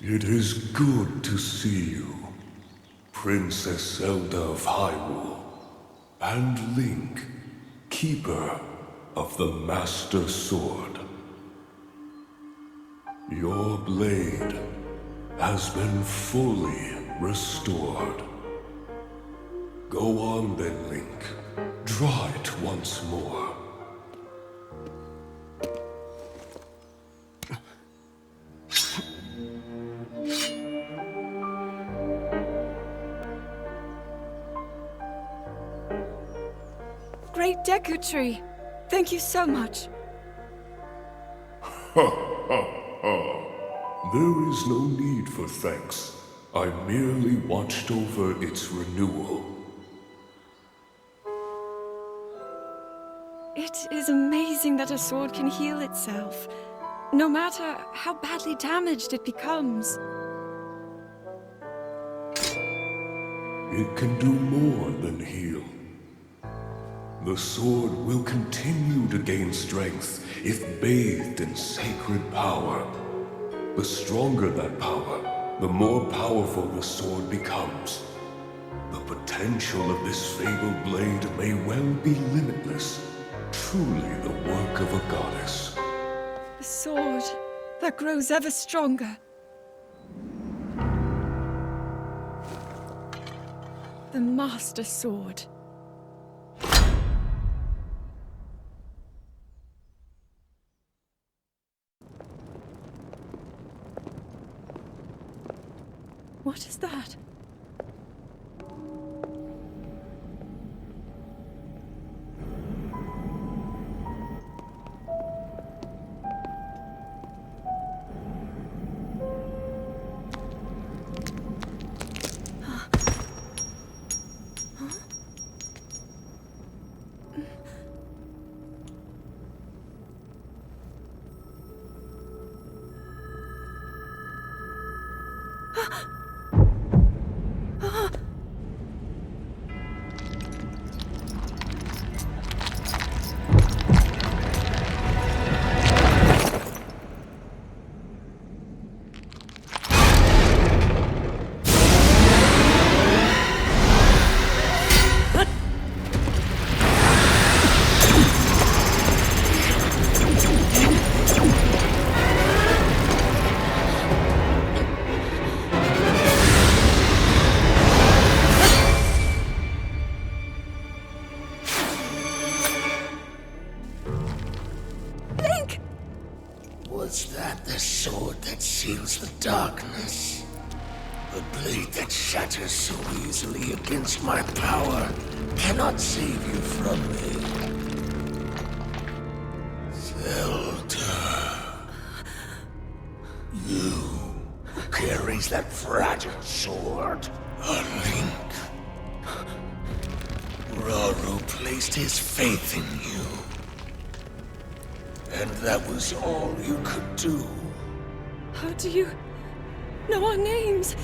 It is good to see you, Princess Zelda of Hyrule, and Link, Keeper of the Master Sword. Your blade has been fully restored. Go on then, Link. Draw it once more. Great Deku Tree! Thank you so much. Ha ha ha. There is no need for thanks. I merely watched over its renewal. It is amazing that a sword can heal itself, no matter how badly damaged it becomes. It can do more than heal. The sword will continue to gain strength if bathed in sacred power. The stronger that power, the more powerful the sword becomes. The potential of this fabled blade may well be limitless. Truly the work of a goddess. The sword that grows ever stronger. The Master Sword. What is that? Was that the sword that seals the darkness? The blade that shatters so easily against my power cannot save you from me. Zelda. You who carries that fragile sword. A Link. Rauru placed his faith in you. And that was all you could do. How do you know our names?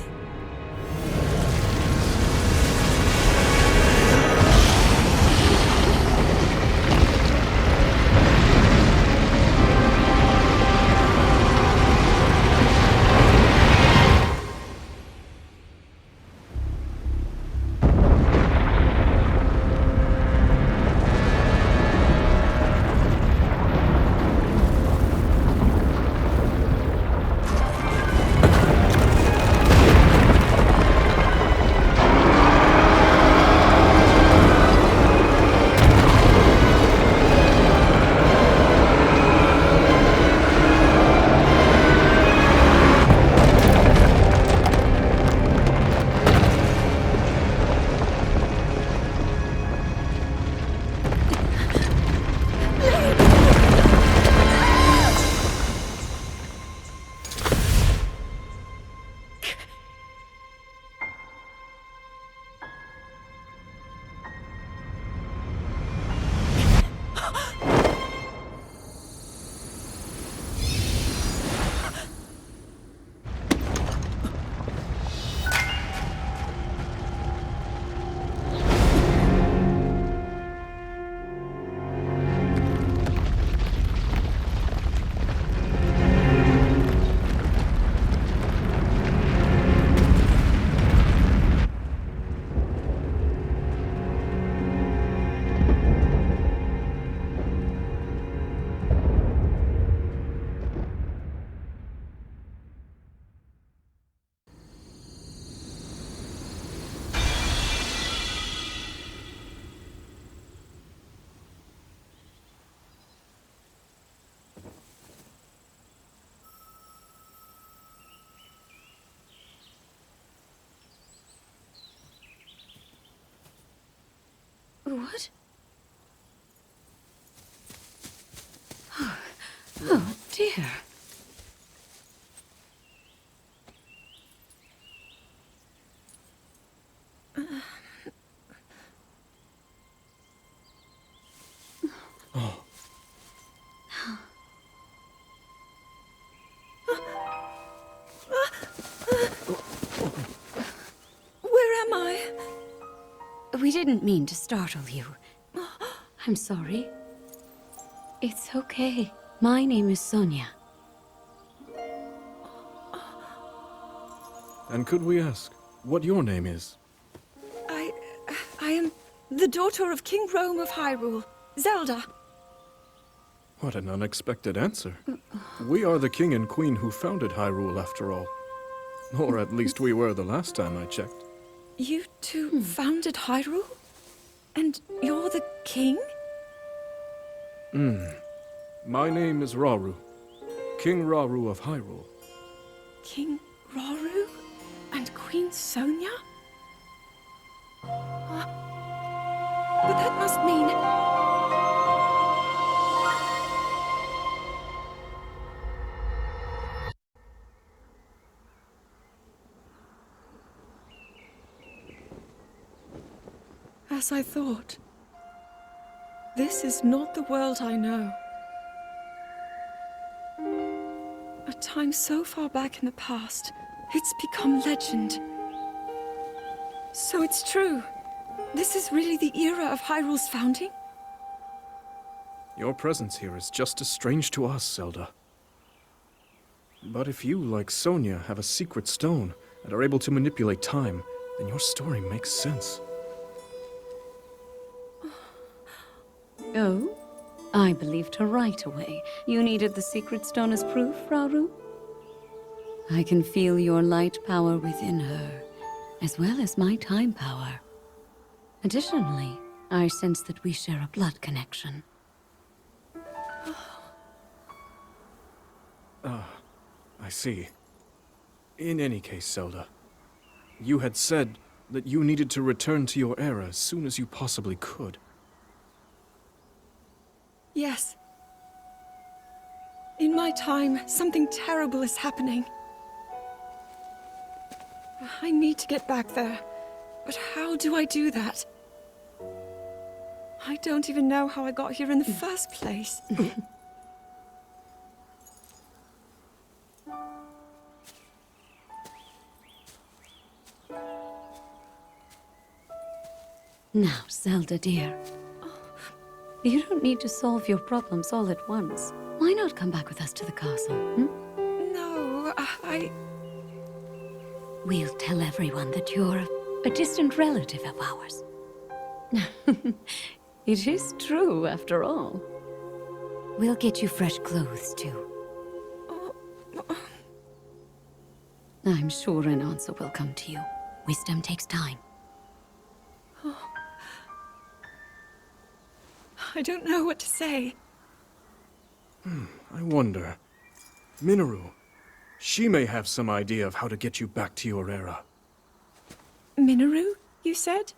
What? Oh, dear. Where am I? We didn't mean to startle you. I'm sorry. It's okay. My name is Sonia. And could we ask what your name is? I am the daughter of King Rome of Hyrule, Zelda. What an unexpected answer. We are the king and queen who founded Hyrule, after all. Or at least we were the last time I checked. You two founded Hyrule? And you're the king? My name is Rauru, King Rauru of Hyrule. King Rauru? And Queen Sonia? But that must mean... As I thought. This is not the world I know. A time so far back in the past, it's become legend. So it's true. This is really the era of Hyrule's founding? Your presence here is just as strange to us, Zelda. But if you, like Sonia, have a secret stone and are able to manipulate time, then your story makes sense. Oh? I believed her right away. You needed the secret stone as proof, Rauru? I can feel your light power within her, as well as my time power. Additionally, I sense that we share a blood connection. I see. In any case, Zelda, you had said that you needed to return to your era as soon as you possibly could. Yes. In my time, something terrible is happening. I need to get back there. But how do I do that? I don't even know how I got here in the first place. Now, Zelda dear. You don't need to solve your problems all at once. Why not come back with us to the castle, No, We'll tell everyone that you're a distant relative of ours. It is true, after all. We'll get you fresh clothes, too. I'm sure an answer will come to you. Wisdom takes time. I don't know what to say. I wonder. Minoru, she may have some idea of how to get you back to your era. Minoru, you said?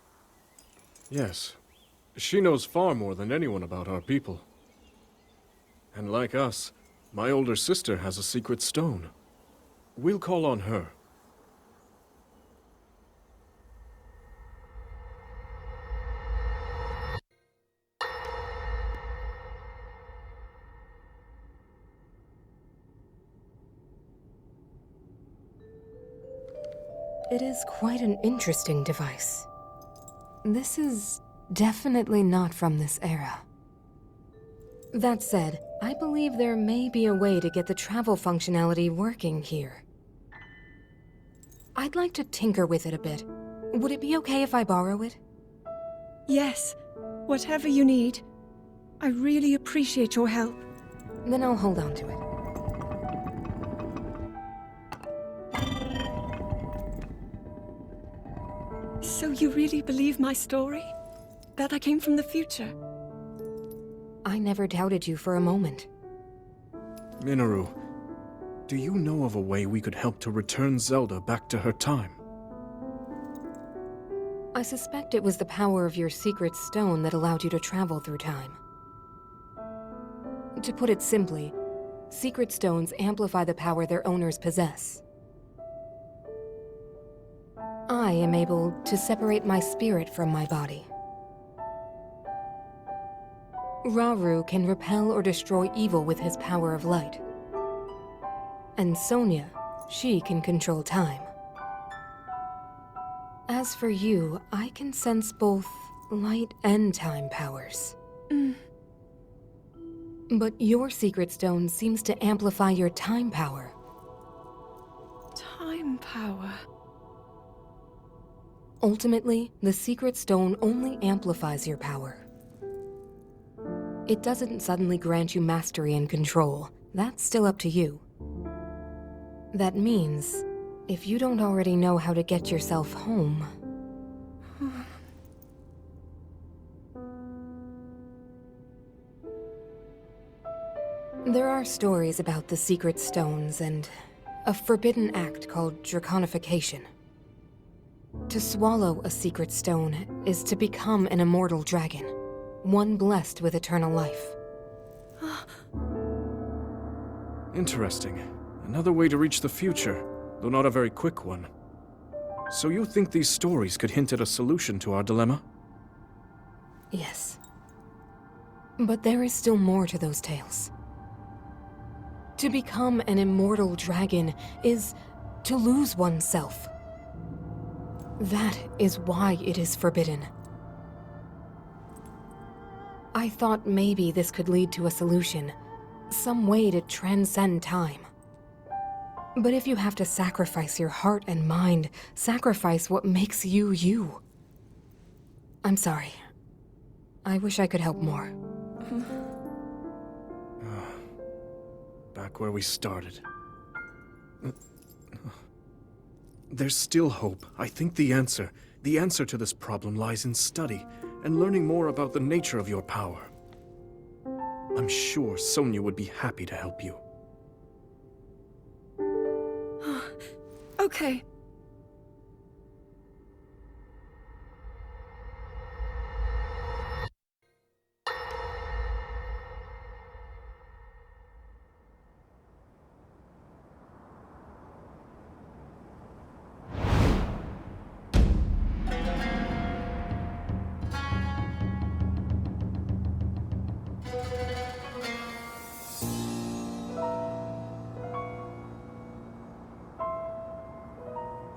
Yes. She knows far more than anyone about our people. And like us, my older sister has a secret stone. We'll call on her. It is quite an interesting device. This is definitely not from this era. That said, I believe there may be a way to get the travel functionality working here. I'd like to tinker with it a bit. Would it be okay if I borrow it? Yes. Whatever you need. I really appreciate your help. Then I'll hold on to it. So you really believe my story? That I came from the future? I never doubted you for a moment. Minoru, do you know of a way we could help to return Zelda back to her time? I suspect it was the power of your secret stone that allowed you to travel through time. To put it simply, secret stones amplify the power their owners possess. I am able to separate my spirit from my body. Rauru can repel or destroy evil with his power of light. And Sonia, she can control time. As for you, I can sense both light and time powers. But your secret stone seems to amplify your time power. Time power. Ultimately, the secret stone only amplifies your power. It doesn't suddenly grant you mastery and control. That's still up to you. That means, if you don't already know how to get yourself home... There are stories about the secret stones and a forbidden act called draconification. To swallow a secret stone is to become an immortal dragon, one blessed with eternal life. Interesting. Another way to reach the future, though not a very quick one. So you think these stories could hint at a solution to our dilemma? Yes. But there is still more to those tales. To become an immortal dragon is to lose oneself. That is why it is forbidden. I thought maybe this could lead to a solution, some way to transcend time. But if you have to sacrifice your heart and mind, sacrifice what makes you you. I'm sorry. I wish I could help more. Back where we started. There's still hope. I think the answer to this problem lies in study and learning more about the nature of your power. I'm sure Sonia would be happy to help you. Okay.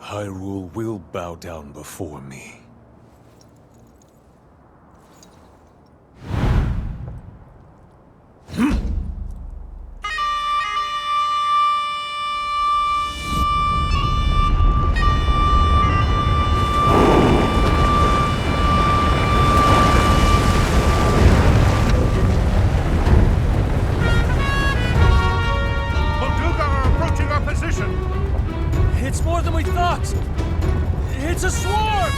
Hyrule will bow down before me. Molduga are approaching our position! It's more than we thought! It's a swarm!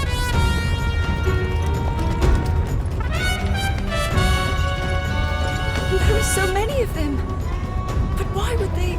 There are so many of them. But why would they...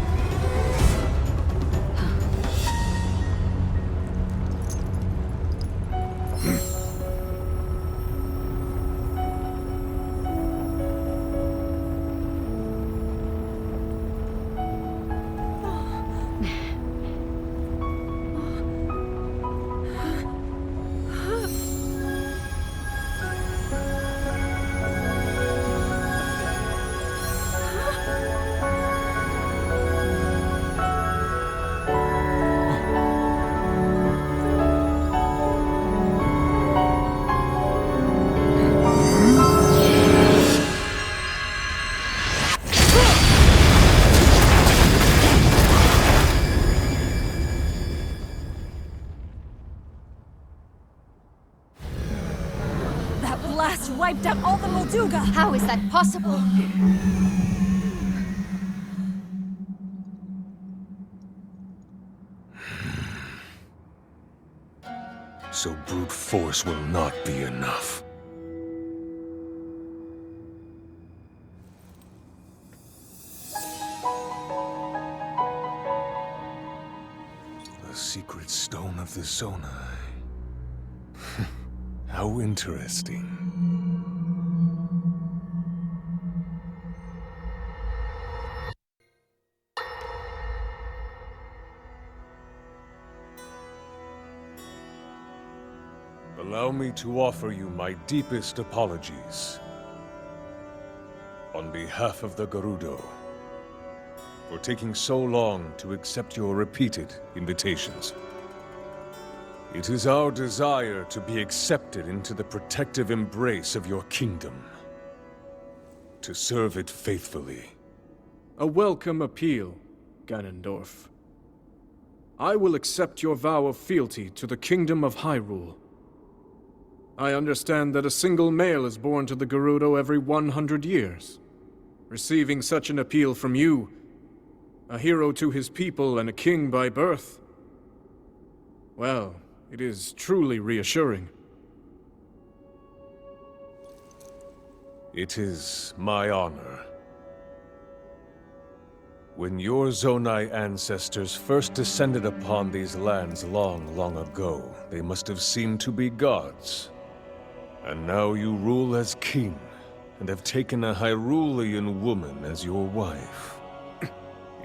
blast wiped out all the Molduga! How is that possible? So brute force will not be enough. The secret stone of the Zonai. How interesting. Allow me to offer you my deepest apologies. On behalf of the Gerudo, for taking so long to accept your repeated invitations. It is our desire to be accepted into the protective embrace of your kingdom, to serve it faithfully. A welcome appeal, Ganondorf. I will accept your vow of fealty to the kingdom of Hyrule. I understand that a single male is born to the Gerudo every 100 years. Receiving such an appeal from you, a hero to his people and a king by birth, well, it is truly reassuring. It is my honor. When your Zonai ancestors first descended upon these lands long, long ago, they must have seemed to be gods. And now you rule as king, and have taken a Hyrulean woman as your wife.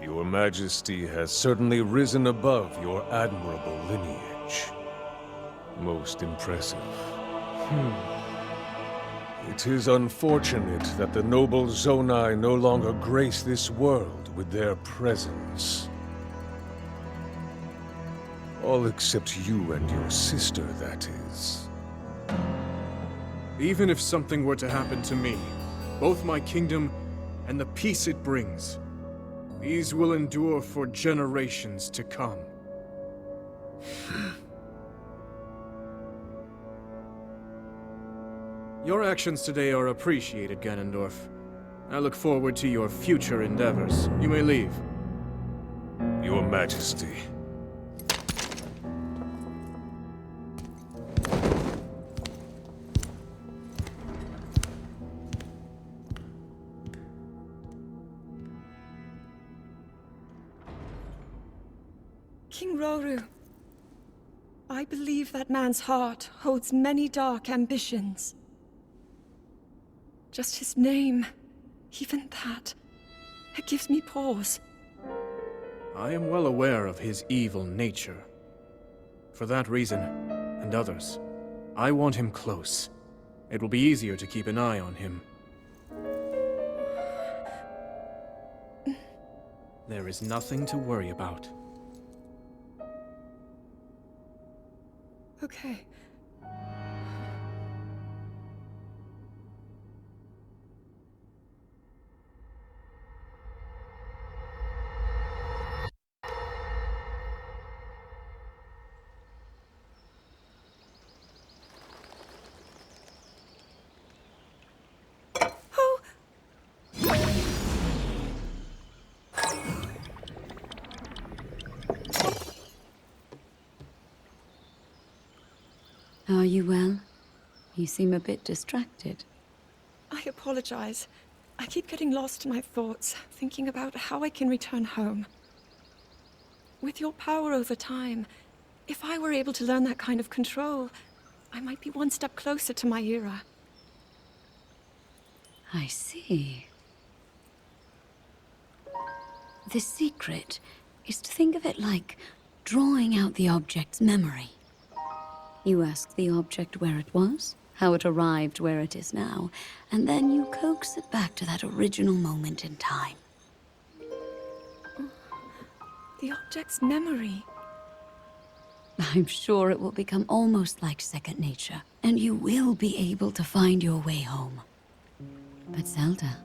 Your Majesty has certainly risen above your admirable lineage. Most impressive. It is unfortunate that the noble Zonai no longer grace this world with their presence. All except you and your sister, that is. Even if something were to happen to me, both my kingdom and the peace it brings, these will endure for generations to come. Your actions today are appreciated, Ganondorf. I look forward to your future endeavors. You may leave. Your Majesty. King Roru, I believe that man's heart holds many dark ambitions. Just his name, even that, it gives me pause. I am well aware of his evil nature. For that reason, and others, I want him close. It will be easier to keep an eye on him. There is nothing to worry about. Okay. Are you well? You seem a bit distracted. I apologize. I keep getting lost in my thoughts, thinking about how I can return home. With your power over time, if I were able to learn that kind of control, I might be one step closer to my era. I see. The secret is to think of it like drawing out the object's memory. You ask the object where it was, how it arrived where it is now, and then you coax it back to that original moment in time. The object's memory. I'm sure it will become almost like second nature, and you will be able to find your way home. But Zelda,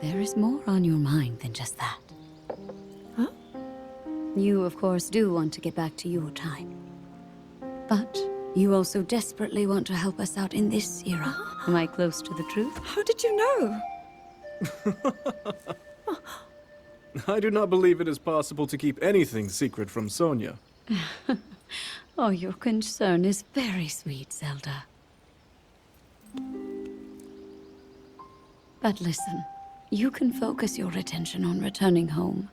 there is more on your mind than just that. Huh? You, of course, do want to get back to your time. But you also desperately want to help us out in this era. Am I close to the truth? How did you know? I do not believe it is possible to keep anything secret from Sonia. Oh, your concern is very sweet, Zelda. But listen, you can focus your attention on returning home.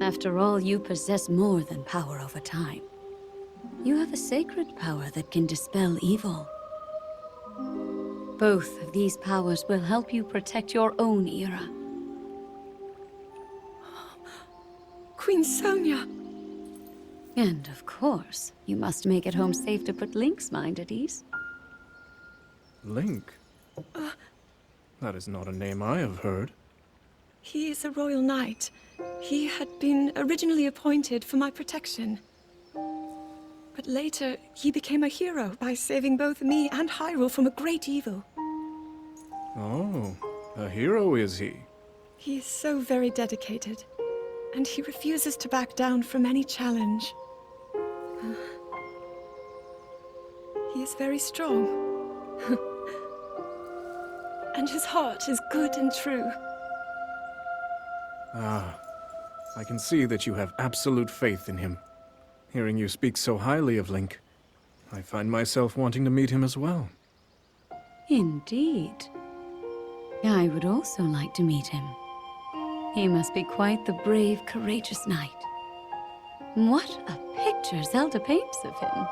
After all, you possess more than power over time. you have a sacred power that can dispel evil. Both of these powers will help you protect your own era. Queen Sonia! And of course, you must make it home safe to put Link's mind at ease. Link? That is not a name I have heard. He is a royal knight. He had been originally appointed for my protection. But later, he became a hero by saving both me and Hyrule from a great evil. Oh, a hero is he? He is so very dedicated, and he refuses to back down from any challenge. He is very strong. And his heart is good and true. Ah, I can see that you have absolute faith in him. Hearing you speak so highly of Link, I find myself wanting to meet him as well. Indeed. I would also like to meet him. He must be quite the brave, courageous knight. What a picture Zelda paints of him.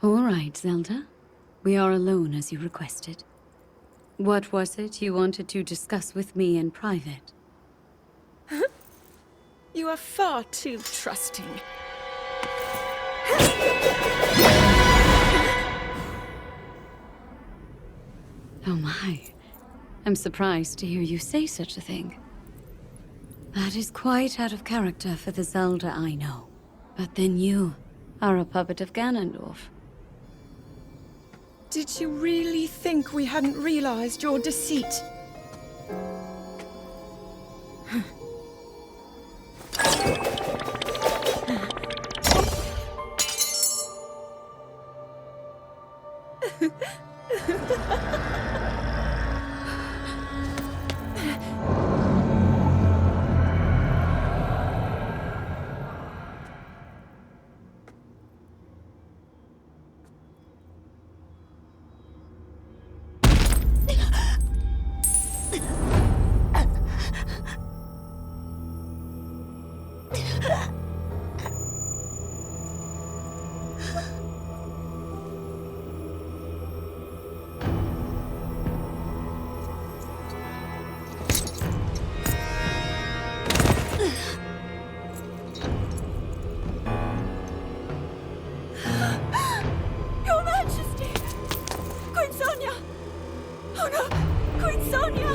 All right, Zelda. We are alone as you requested. What was it you wanted to discuss with me in private? You are far too trusting. Oh my. I'm surprised to hear you say such a thing. That is quite out of character for the Zelda I know. But then you are a puppet of Ganondorf. Did you really think we hadn't realized your deceit? Your Majesty! Queen Sonia! Oh no! Queen Sonia!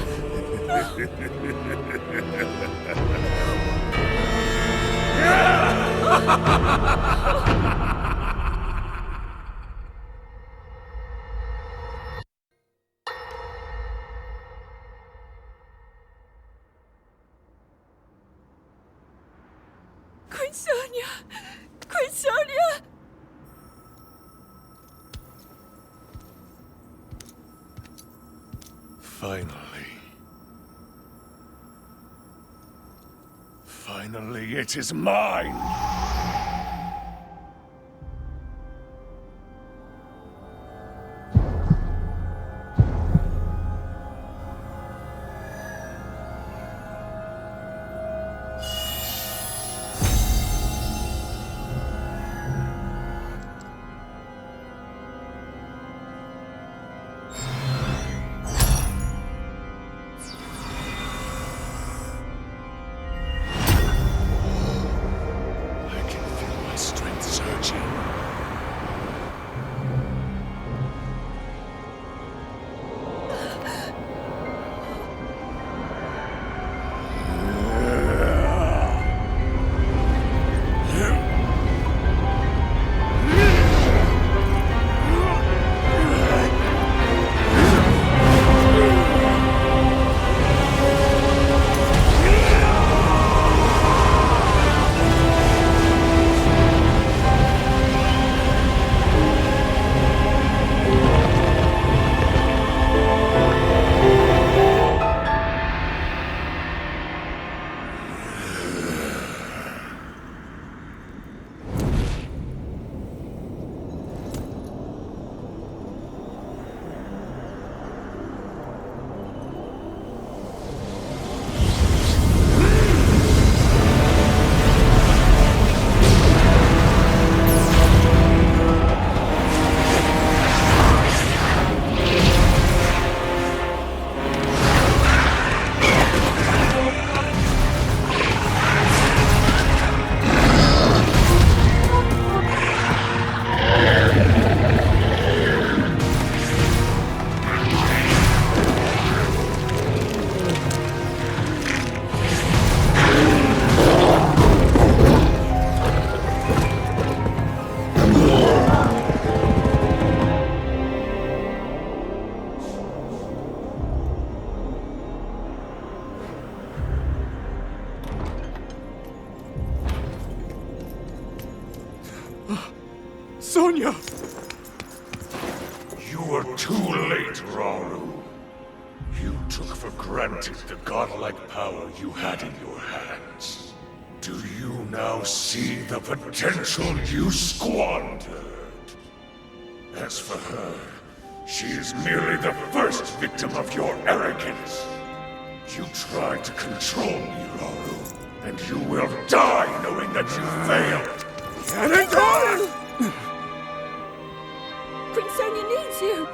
Queen Sonia! Queen Sonia! Finally, it is mine! Sonia! You are too late, Rauru. You took for granted the godlike power you had in your hands. Do you now see the potential you squandered? As for her, she is merely the first victim of your arrogance. You tried to control me, Rauru, and you will die knowing that you failed. Ganondorf! Prince Sonia needs you!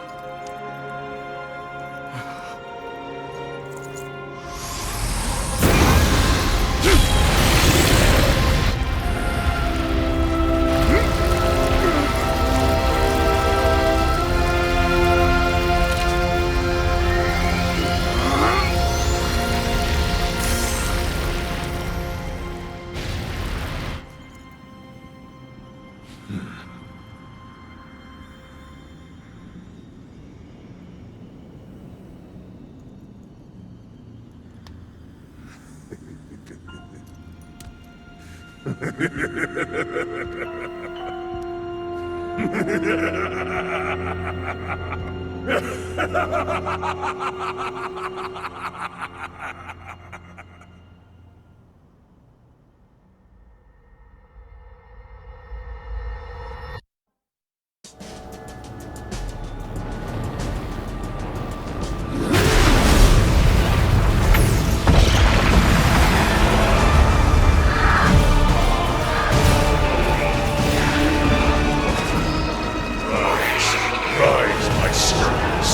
Rise, my servants.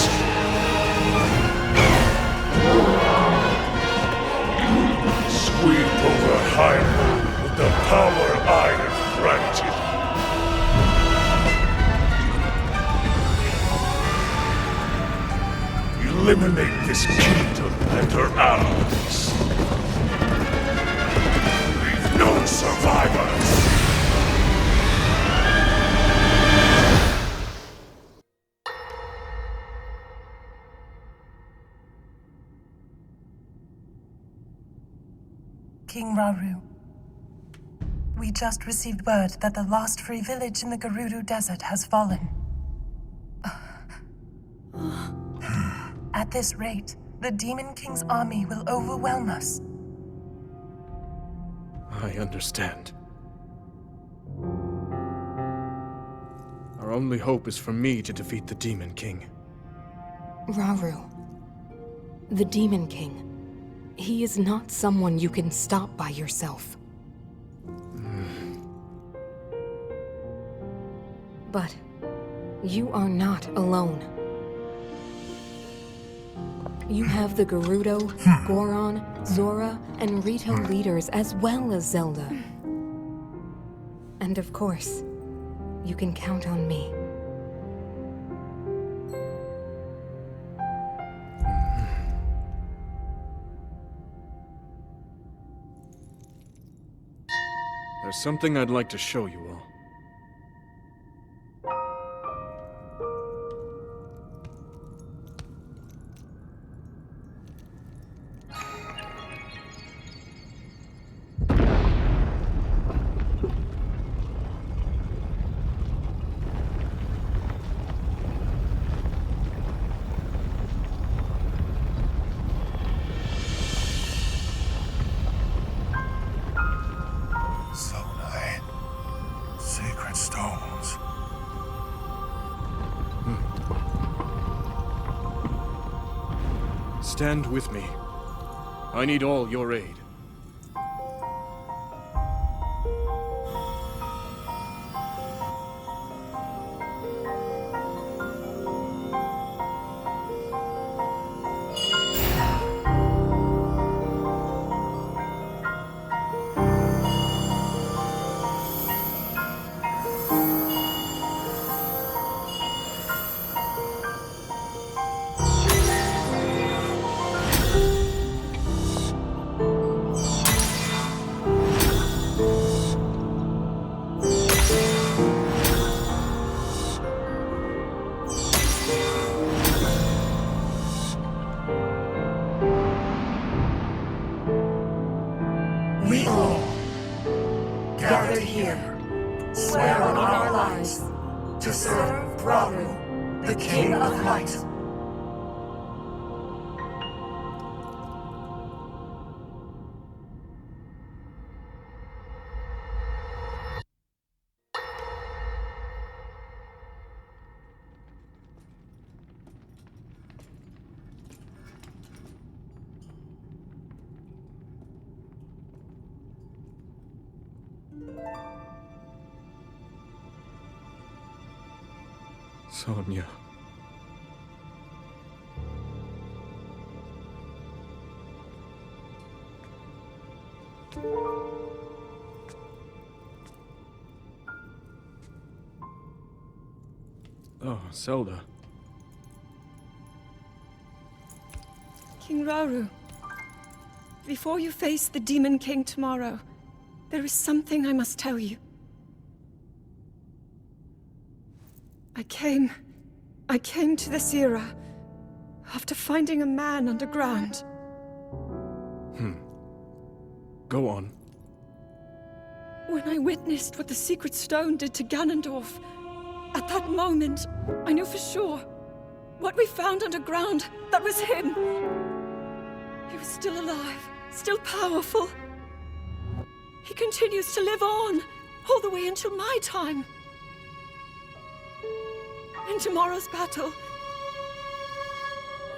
Sweep over Hyrule with the power I have granted. Eliminate this kingdom and her allies. Leave no survivors. King Rauru, we just received word that the last free village in the Gerudo Desert has fallen. At this rate, the Demon King's army will overwhelm us. I understand. Our only hope is for me to defeat the Demon King. Rauru. The Demon King. He is not someone you can stop by yourself. But you are not alone. You have the Gerudo, Goron, Zora, and Rito leaders as well as Zelda. And of course, you can count on me. There's something I'd like to show you all. Stand with me. I need all your aid. Sonia. Oh, Zelda. King Rauru, before you face the Demon King tomorrow, there is something I must tell you. I came to this era after finding a man underground. Go on. When I witnessed what the Secret Stone did to Ganondorf, at that moment, I knew for sure what we found underground, that was him. He was still alive, still powerful. He continues to live on, all the way until my time. In tomorrow's battle,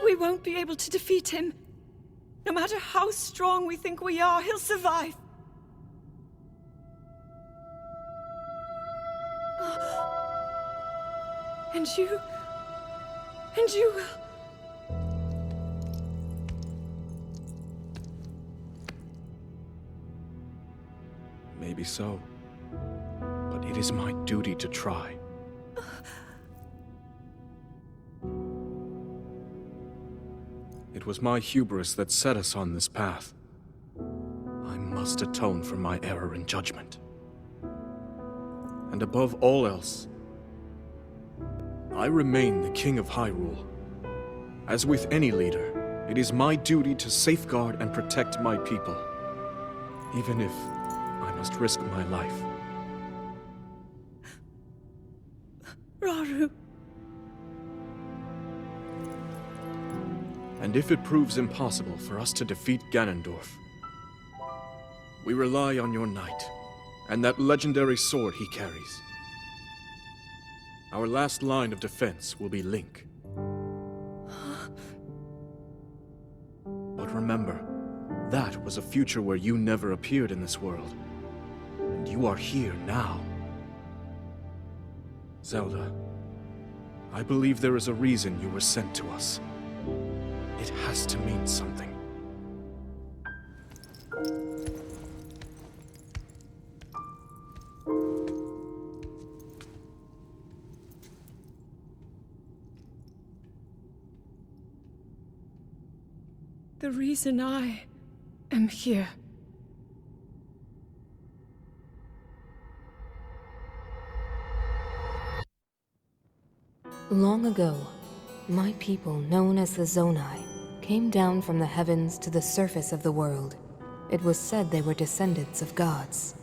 we won't be able to defeat him. No matter how strong we think we are, he'll survive. And you will. Maybe so. But it is my duty to try. It was my hubris that set us on this path. I must atone for my error in judgment. And above all else, I remain the King of Hyrule. As with any leader, it is my duty to safeguard and protect my people, even if I must risk my life. Rauru. And if it proves impossible for us to defeat Ganondorf, we rely on your knight, and that legendary sword he carries. Our last line of defense will be Link. But remember, that was a future where you never appeared in this world. And you are here now. Zelda, I believe there is a reason you were sent to us. It has to mean something. The reason I am here. Long ago, my people, known as the Zonai, came down from the heavens to the surface of the world. It was said they were descendants of gods.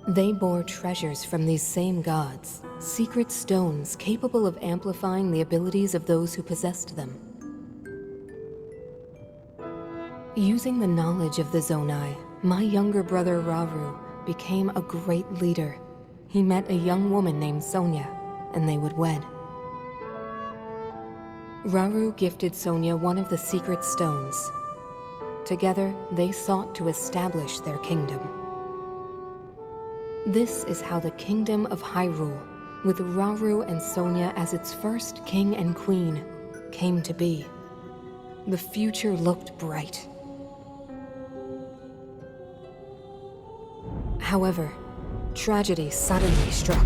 They bore treasures from these same gods, secret stones capable of amplifying the abilities of those who possessed them. Using the knowledge of the Zonai, my younger brother Rauru became a great leader. He met a young woman named Sonia, and they would wed. Rauru gifted Sonia one of the secret stones. Together, they sought to establish their kingdom. This is how the Kingdom of Hyrule, with Rauru and Sonia as its first king and queen, came to be. The future looked bright. However, tragedy suddenly struck.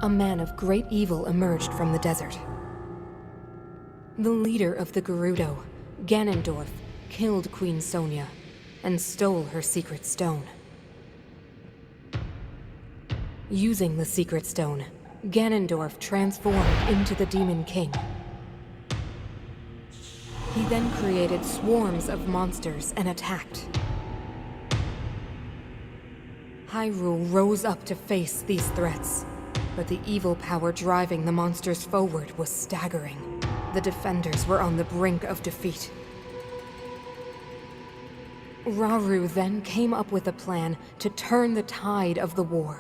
A man of great evil emerged from the desert. The leader of the Gerudo, Ganondorf, killed Queen Sonia and stole her secret stone. Using the secret stone, Ganondorf transformed into the Demon King. He then created swarms of monsters and attacked. Hyrule rose up to face these threats, but the evil power driving the monsters forward was staggering. The defenders were on the brink of defeat. Rauru then came up with a plan to turn the tide of the war.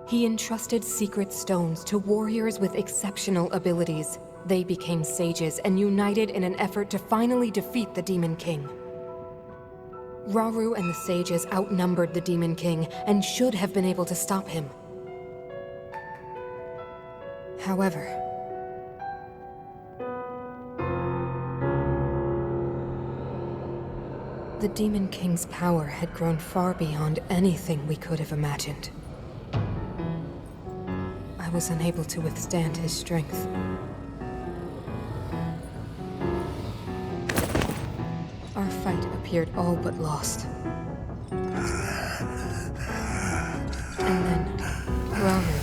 He entrusted secret stones to warriors with exceptional abilities. They became sages and united in an effort to finally defeat the Demon King. Rauru and the sages outnumbered the Demon King and should have been able to stop him. However, the Demon King's power had grown far beyond anything we could have imagined. I was unable to withstand his strength. Our fight appeared all but lost. And then, Rauru.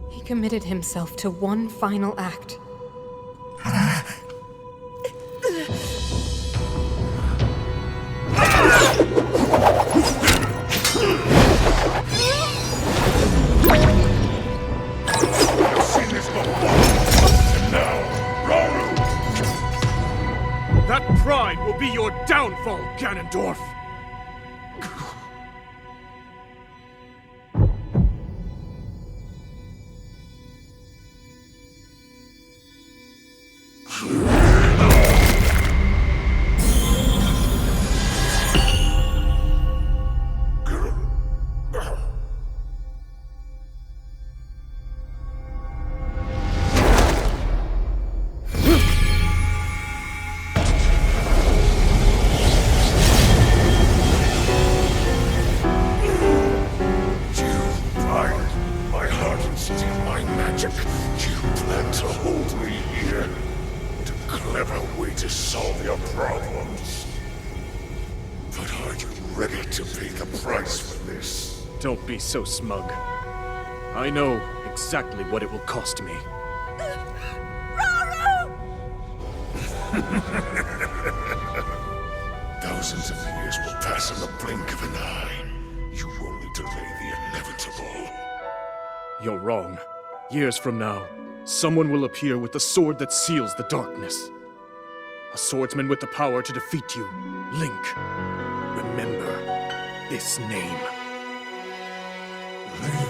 He committed himself to one final act. That pride will be your downfall, Ganondorf! Don't be so smug. I know exactly what it will cost me. Thousands of years will pass in the blink of an eye. You only delay the inevitable. You're wrong. Years from now, someone will appear with the sword that seals the darkness. A swordsman with the power to defeat you. Link. Remember this name. Link.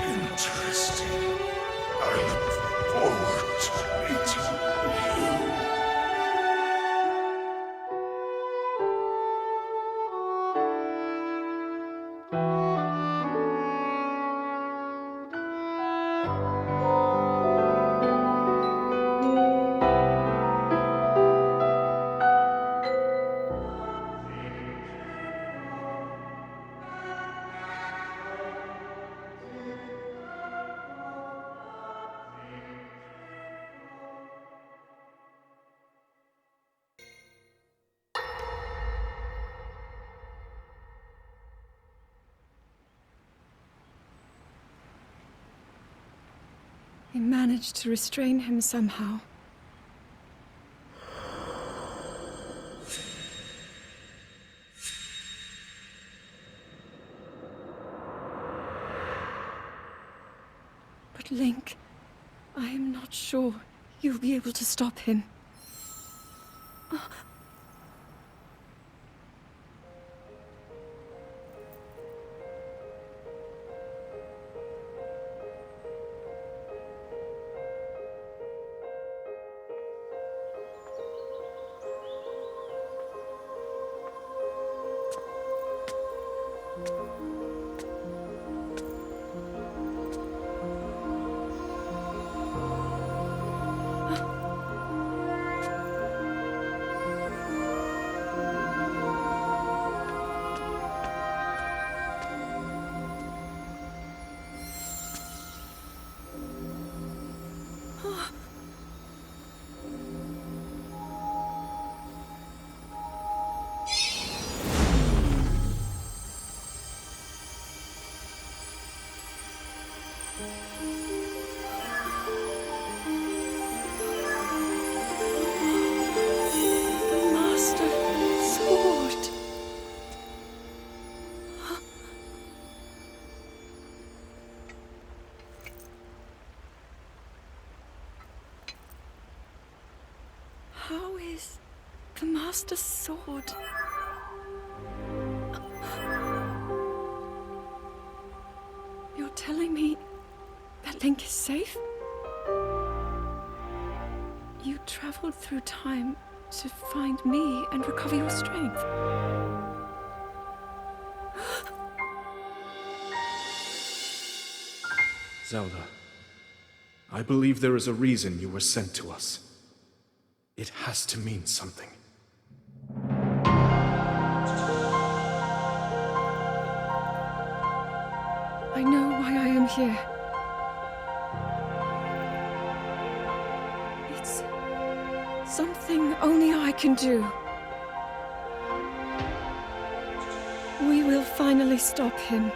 Interesting. I look forward to meeting you. He managed to restrain him somehow. But Link, I am not sure you'll be able to stop him. The Master Sword. You're telling me that Link is safe? You traveled through time to find me and recover your strength. Zelda, I believe there is a reason you were sent to us. It has to mean something. I know why I am here. It's something only I can do. We will finally stop him.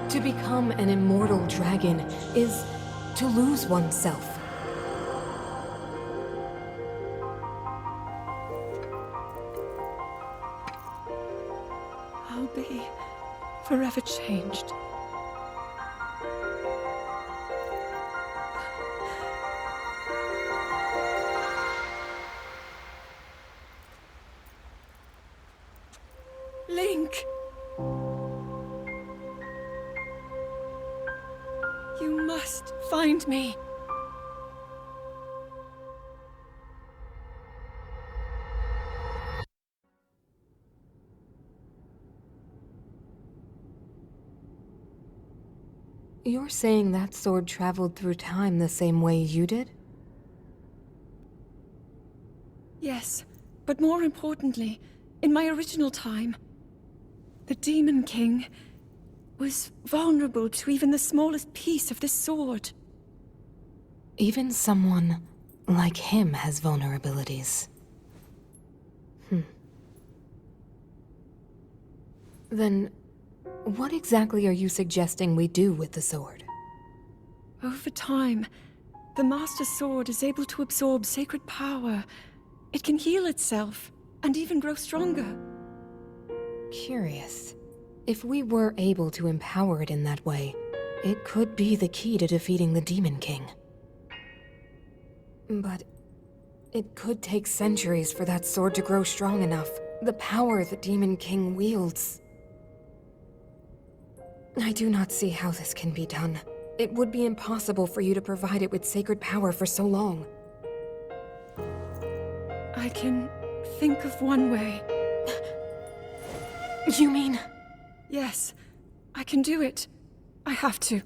To become an immortal dragon is to lose oneself. I'll be forever changed. Link! You must find me. You're saying that sword traveled through time the same way you did? Yes, but more importantly, in my original time, the Demon King was vulnerable to even the smallest piece of this sword. Even someone like him has vulnerabilities. Then, what exactly are you suggesting we do with the sword? Over time, the Master Sword is able to absorb sacred power. It can heal itself, and even grow stronger. Curious. If we were able to empower it in that way, it could be the key to defeating the Demon King. But it could take centuries for that sword to grow strong enough. The power the Demon King wields. I do not see how this can be done. It would be impossible for you to provide it with sacred power for so long. I can think of one way. You mean? Yes, I can do it. I have to.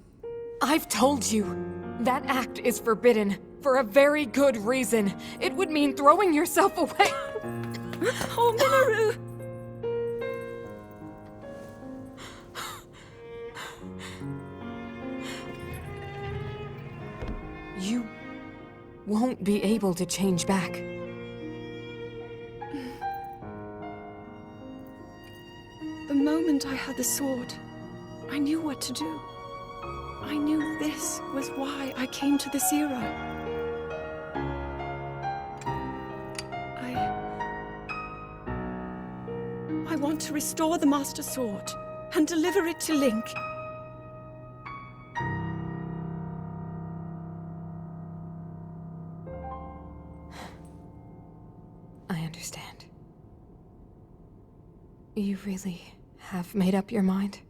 I've told you. That act is forbidden, for a very good reason. It would mean throwing yourself away. Oh, Minoru! You won't be able to change back. The moment I had the sword, I knew what to do. I knew this was why I came to this era. I want to restore the Master Sword and deliver it to Link. I understand. You really have made up your mind?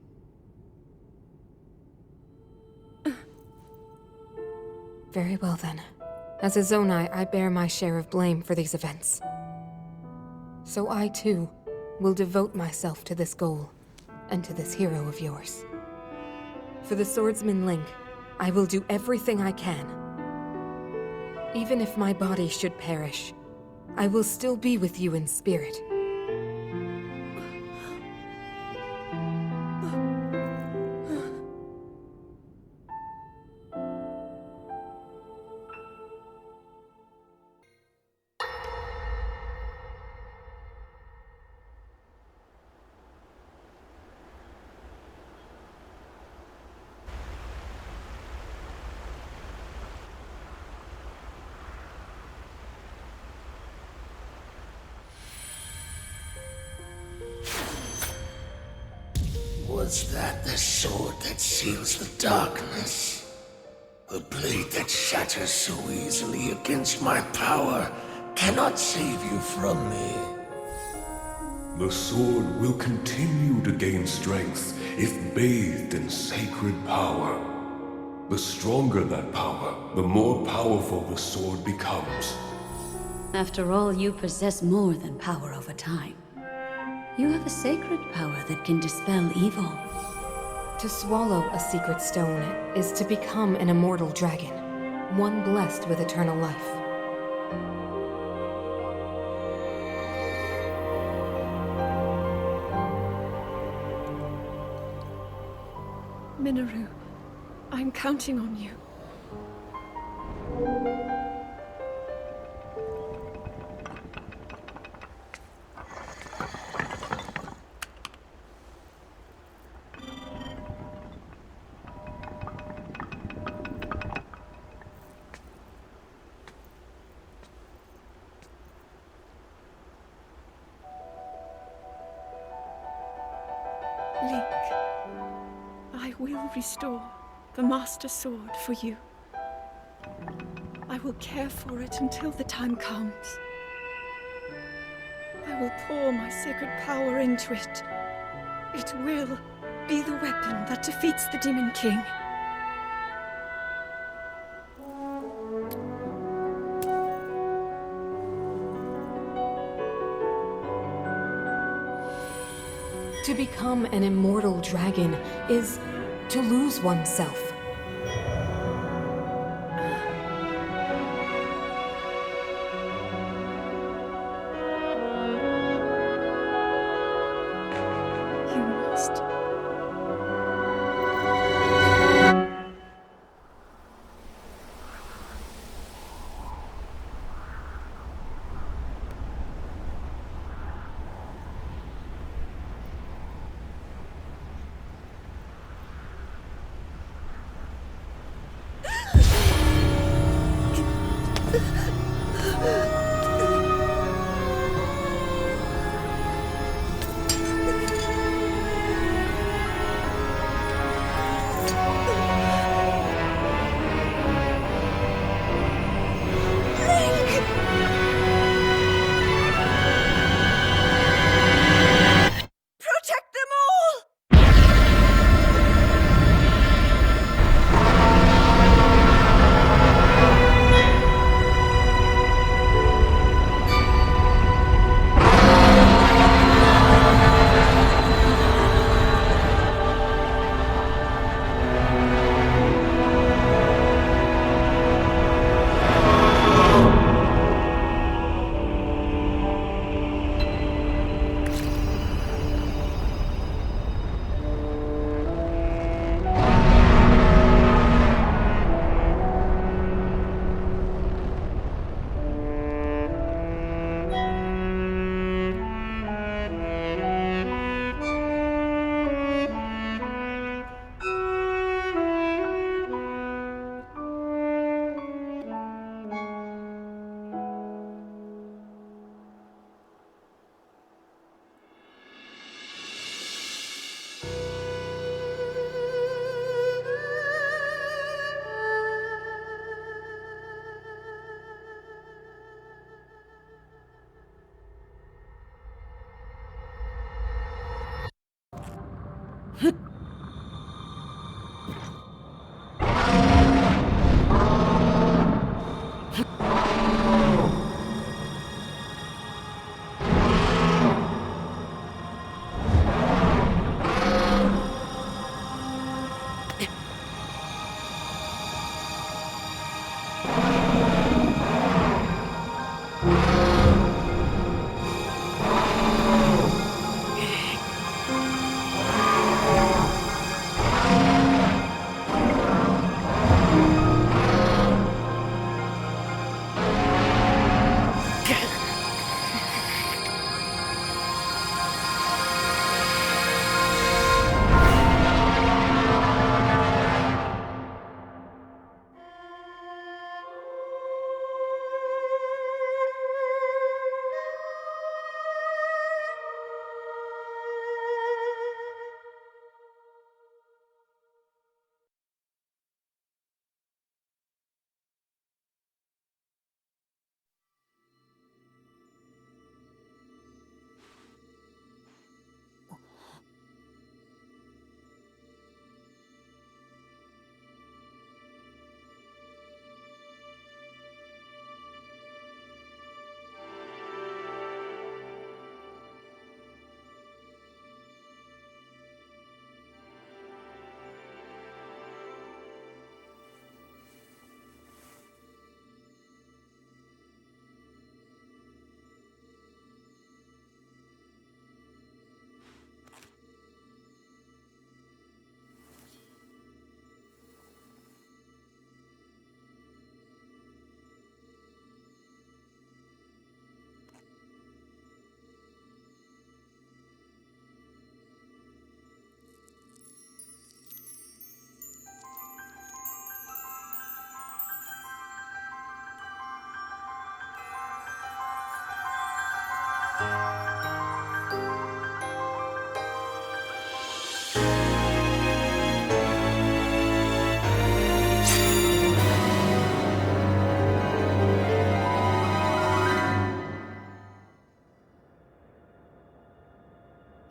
Very well then. As a Zonai, I bear my share of blame for these events. So I too will devote myself to this goal, and to this hero of yours. For the swordsman Link, I will do everything I can. Even if my body should perish, I will still be with you in spirit. Was that the sword that seals the darkness? The blade that shatters so easily against my power cannot save you from me. The sword will continue to gain strength if bathed in sacred power. The stronger that power, the more powerful the sword becomes. After all, you possess more than power over time. You have a sacred power that can dispel evil. To swallow a secret stone is to become an immortal dragon, one blessed with eternal life. Minoru, I'm counting on you. Link, I will restore the Master Sword for you. I will care for it until the time comes. I will pour my sacred power into it. It will be the weapon that defeats the Demon King. To become an immortal dragon is to lose oneself. You must.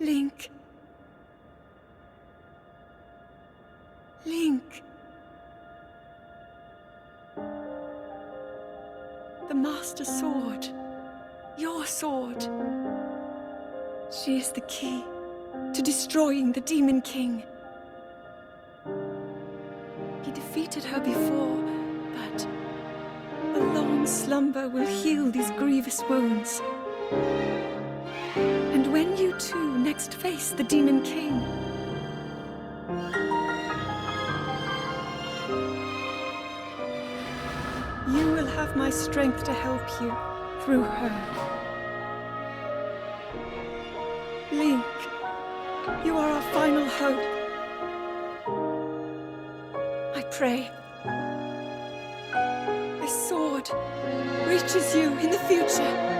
Link. Link. The Master Sword. Your sword. She is the key to destroying the Demon King. He defeated her before, but a long slumber will heal these grievous wounds. And when you two next face the Demon King, you will have my strength to help you through her. Link, you are our final hope. I pray this sword reaches you in the future.